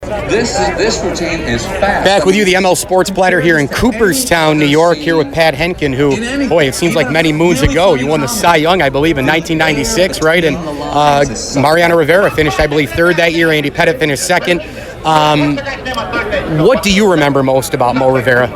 This routine is fast. Back with you, the ML Sports Platter here in Cooperstown, New York, here with Pat Hentgen, who, boy, it seems like many moons ago, you won the Cy Young, I believe, in 1996, right? And Mariano Rivera finished, I believe, third that year. Andy Pettit finished second. What do you remember most about Mo Rivera?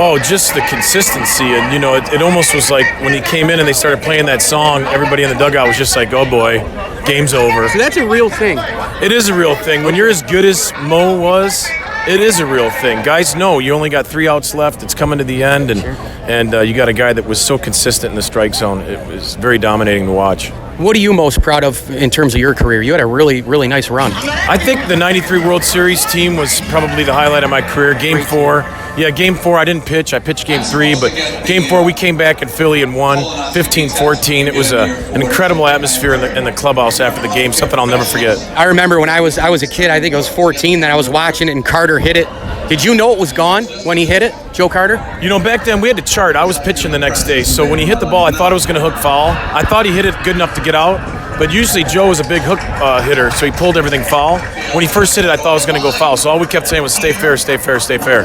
Oh, just the consistency. And, you know, it almost was like when he came in and they started playing that song, everybody in the dugout was just like, oh, boy, game's over. So that's a real thing. It is a real thing. When you're as good as Mo was, it is a real thing. Guys know you only got 3 outs left. It's coming to the end, and you got a guy that was so consistent in the strike zone. It was very dominating to watch. What are you most proud of in terms of your career? You had a really, really nice run. I think the 93 World Series team was probably the highlight of my career. Game 4. Yeah, Game 4 I didn't pitch. I pitched Game 3, but Game 4 we came back in Philly and won 15-14. It was an incredible atmosphere in the clubhouse after the game, something I'll never forget. I remember when I was a kid, I think I was 14, then I was watching it and Carter hit it. Did you know it was gone when he hit it, Joe Carter? You know, back then we had to chart. I was pitching the next day, so when he hit the ball, I thought it was going to hook foul. I thought he hit it good enough to get out, but usually Joe was a big hook hitter, so he pulled everything foul. When he first hit it, I thought it was going to go foul, so all we kept saying was stay fair, stay fair, stay fair.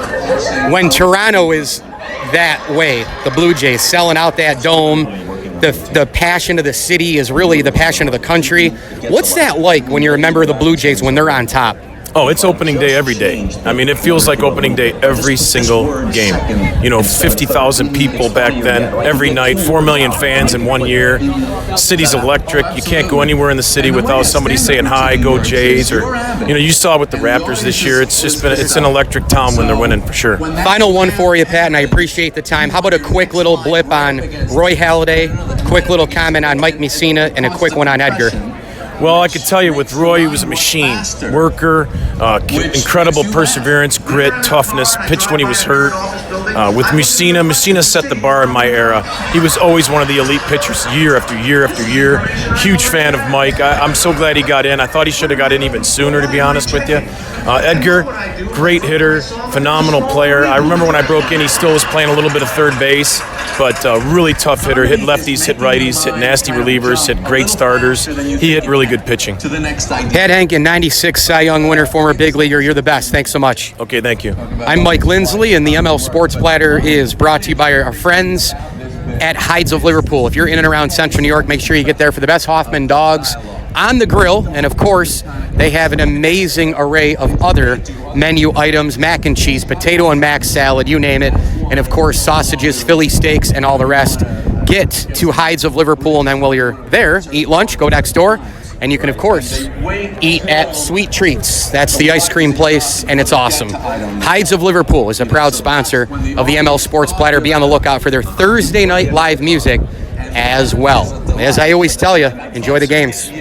When Toronto is that way, the Blue Jays selling out that dome, the passion of the city is really the passion of the country. What's that like when you're a member of the Blue Jays when they're on top? Oh, it's opening day every day. I mean, it feels like opening day every single game. You know, 50,000 people back then, every night, 4 million fans in 1 year. City's electric. You can't go anywhere in the city without somebody saying hi, go Jays, or, you know, you saw it with the Raptors this year. It's an electric town when they're winning for sure. Final one for you, Pat, and I appreciate the time. How about a quick little blip on Roy Halladay, quick little comment on Mike Mussina, and a quick one on Edgar? Well, I could tell you with Roy, he was a machine, worker, incredible perseverance, grit, toughness, pitched when he was hurt. With Mussina set the bar in my era. He was always one of the elite pitchers year after year after year. Huge fan of Mike. I'm so glad he got in. I thought he should have got in even sooner, to be honest with you. Edgar, great hitter, phenomenal player. I remember when I broke in, he still was playing a little bit of third base, but really tough hitter. Hit lefties, hit righties, hit nasty relievers, hit great starters. He hit really good pitching. Pat Hentgen, 96 Cy Young winner, former big leaguer. You're the best. Thanks so much. Okay, thank you. I'm Mike Lindsley, and the ML Sports Platter is brought to you by our friends at Hides of Liverpool. If you're in and around Central New York, make sure you get there for the best Hoffman dogs on the grill. And, of course, they have an amazing array of other menu items, mac and cheese, potato and mac salad, you name it. And, of course, sausages, Philly steaks, and all the rest. Get to Hides of Liverpool, and then while you're there, eat lunch, go next door. And you can, of course, eat at Sweet Treats. That's the ice cream place, and it's awesome. Hides of Liverpool is a proud sponsor of the ML Sports Platter. Be on the lookout for their Thursday night live music as well. As I always tell you, enjoy the games.